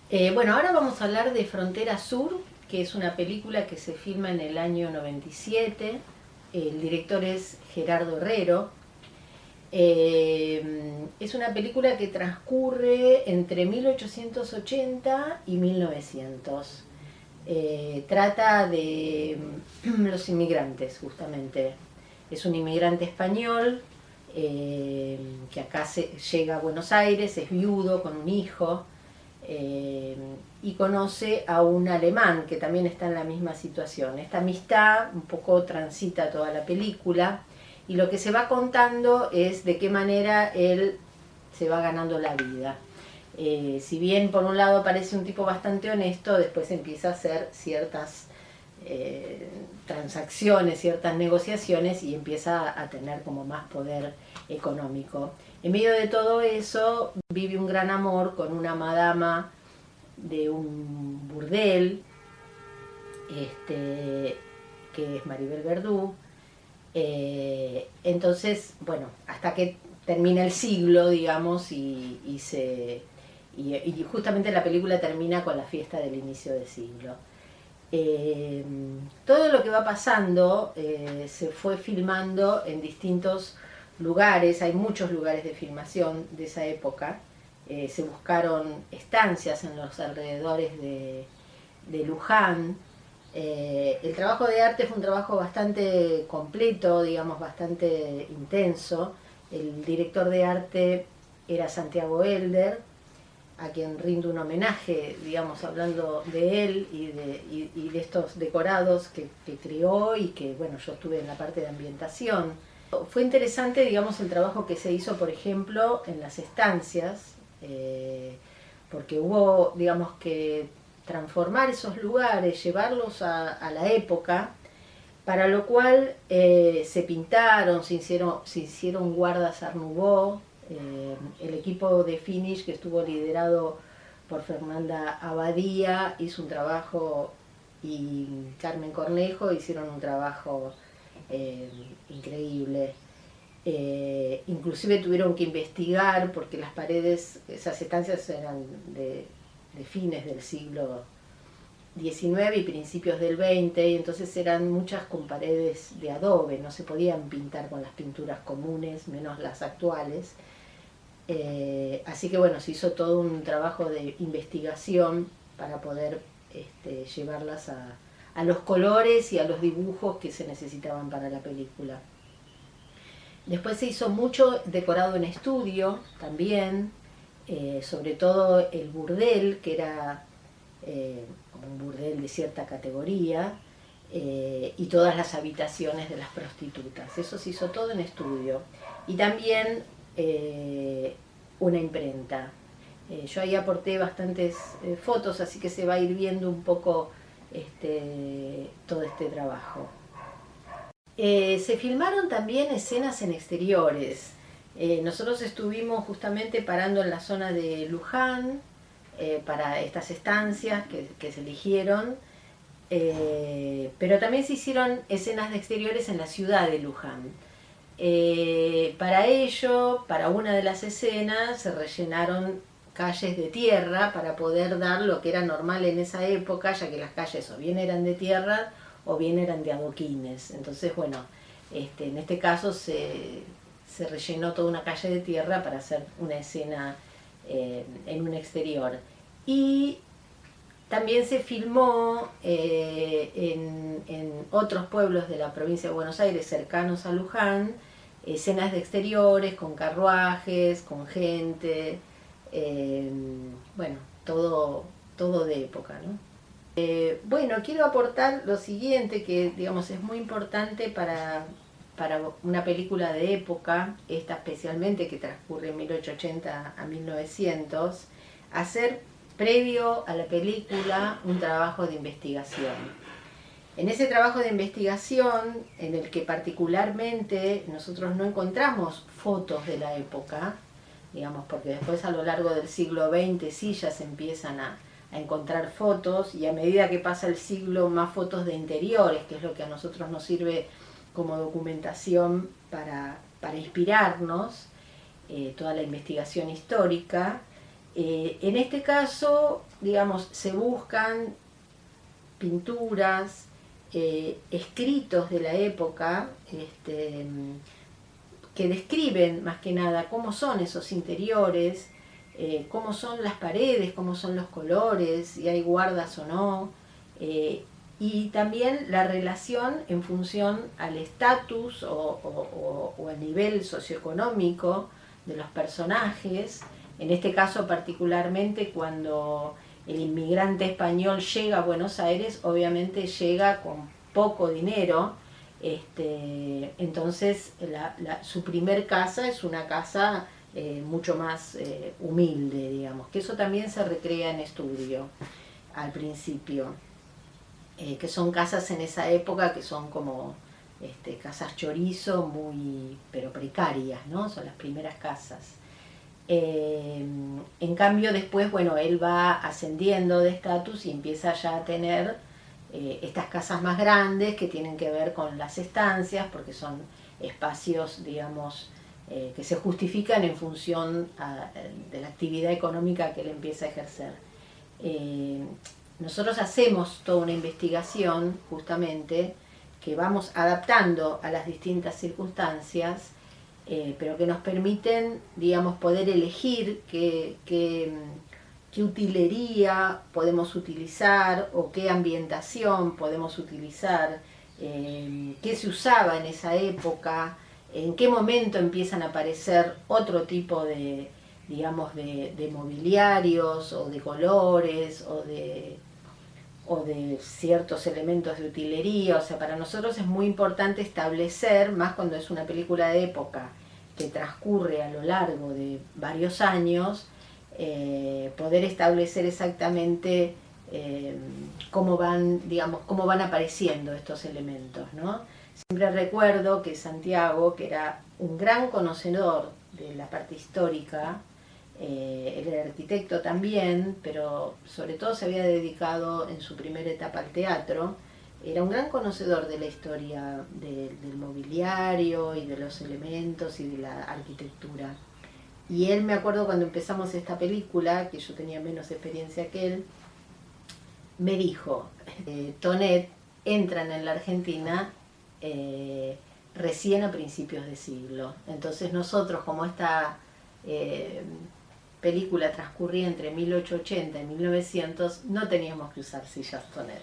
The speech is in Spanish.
Bueno, ahora vamos a hablar de Frontera Sur, que es una película que se filma en el año 97. El director es Gerardo Herrero. Es una película que transcurre entre 1880 y 1900. Trata de los inmigrantes, justamente. Es un inmigrante español que acá llega a Buenos Aires, es viudo con un hijo, eh, y conoce a un alemán que también está en la misma situación. Esta amistad un poco transita toda la película y lo que se va contando es de qué manera él se va ganando la vida. Si bien por un lado parece un tipo bastante honesto, después empieza a hacer ciertas transacciones, ciertas negociaciones y empieza a tener como más poder económico. En medio de todo eso vive un gran amor con una madama de un burdel, que es Maribel Verdú. Entonces, bueno, hasta que termina el siglo, digamos, y justamente la película termina con la fiesta del inicio del siglo. Eh, Todo lo que va pasando se fue filmando en distintos lugares, hay muchos lugares de filmación de esa época. Se buscaron estancias en los alrededores de Luján. El trabajo de arte fue un trabajo bastante completo, digamos, bastante intenso. El director de arte era Santiago Elder, a quien rindo un homenaje, digamos, hablando de él y de estos decorados que creó y que, bueno, yo estuve en la parte de ambientación. Fue interesante, digamos, el trabajo que se hizo, por ejemplo, en las estancias, porque hubo, digamos, que transformar esos lugares, llevarlos a la época, para lo cual se pintaron, se hicieron guardas Art Nouveau. El equipo de Finish, que estuvo liderado por Fernanda Abadía, hizo un trabajo, y Carmen Cornejo hicieron un trabajo eh, increíble. Inclusive tuvieron que investigar porque las paredes, esas estancias eran de fines del siglo XIX y principios del XX, y entonces eran muchas con paredes de adobe, no se podían pintar con las pinturas comunes, menos las actuales. Así que bueno, se hizo todo un trabajo de investigación para poder llevarlas a los colores y a los dibujos que se necesitaban para la película. Después se hizo mucho decorado en estudio también, sobre todo el burdel, que era como un burdel de cierta categoría, y todas las habitaciones de las prostitutas. Eso se hizo todo en estudio. Y también una imprenta. Yo ahí aporté bastantes fotos, así que se va a ir viendo un poco todo este trabajo. Se filmaron también escenas en exteriores. Nosotros estuvimos justamente parando en la zona de Luján para estas estancias que se eligieron, pero también se hicieron escenas de exteriores en la ciudad de Luján. Para ello, para una de las escenas, se rellenaron calles de tierra para poder dar lo que era normal en esa época, ya que las calles o bien eran de tierra o bien eran de adoquines. Entonces, bueno, en este caso se rellenó toda una calle de tierra para hacer una escena en un exterior. Y también se filmó en otros pueblos de la provincia de Buenos Aires, cercanos a Luján, escenas de exteriores, con carruajes, con gente, eh, bueno, todo de época, ¿no? Bueno, quiero aportar lo siguiente, que digamos es muy importante para una película de época, esta especialmente que transcurre en 1880 a 1900, hacer previo a la película un trabajo de investigación. En ese trabajo de investigación, en el que particularmente nosotros no encontramos fotos de la época, digamos, porque después a lo largo del siglo XX sí ya se empiezan a encontrar fotos, y a medida que pasa el siglo más fotos de interiores, que es lo que a nosotros nos sirve como documentación para inspirarnos toda la investigación histórica. En este caso, digamos, se buscan pinturas, escritos de la época, que describen más que nada cómo son esos interiores, cómo son las paredes, cómo son los colores, si hay guardas o no, y también la relación en función al estatus o al nivel socioeconómico de los personajes. En este caso particularmente, cuando el inmigrante español llega a Buenos Aires, obviamente llega con poco dinero, entonces su primer casa es una casa mucho más humilde, digamos, que eso también se recrea en Estudio al principio, que son casas en esa época que son como casas chorizo, muy, pero precarias, ¿no? Son las primeras casas. En cambio después, bueno, él va ascendiendo de estatus y empieza ya a tener estas casas más grandes que tienen que ver con las estancias, porque son espacios, digamos, que se justifican en función de la actividad económica que él empieza a ejercer. Nosotros hacemos toda una investigación, justamente, que vamos adaptando a las distintas circunstancias, pero que nos permiten, digamos, poder elegir qué utilería podemos utilizar o qué ambientación podemos utilizar, qué se usaba en esa época, en qué momento empiezan a aparecer otro tipo de, digamos, de mobiliarios o de colores o de ciertos elementos de utilería. O sea, para nosotros es muy importante establecer, más cuando es una película de época que transcurre a lo largo de varios años, poder establecer exactamente cómo van, digamos, cómo van apareciendo estos elementos, ¿no? Siempre recuerdo que Santiago, que era un gran conocedor de la parte histórica, él era arquitecto también, pero sobre todo se había dedicado en su primera etapa al teatro. Era un gran conocedor de la historia del mobiliario y de los elementos y de la arquitectura. Y él, me acuerdo cuando empezamos esta película, que yo tenía menos experiencia que él, me dijo, Tonet entran en la Argentina recién a principios de siglo. Entonces nosotros, como esta película transcurría entre 1880 y 1900, no teníamos que usar sillas Tonet.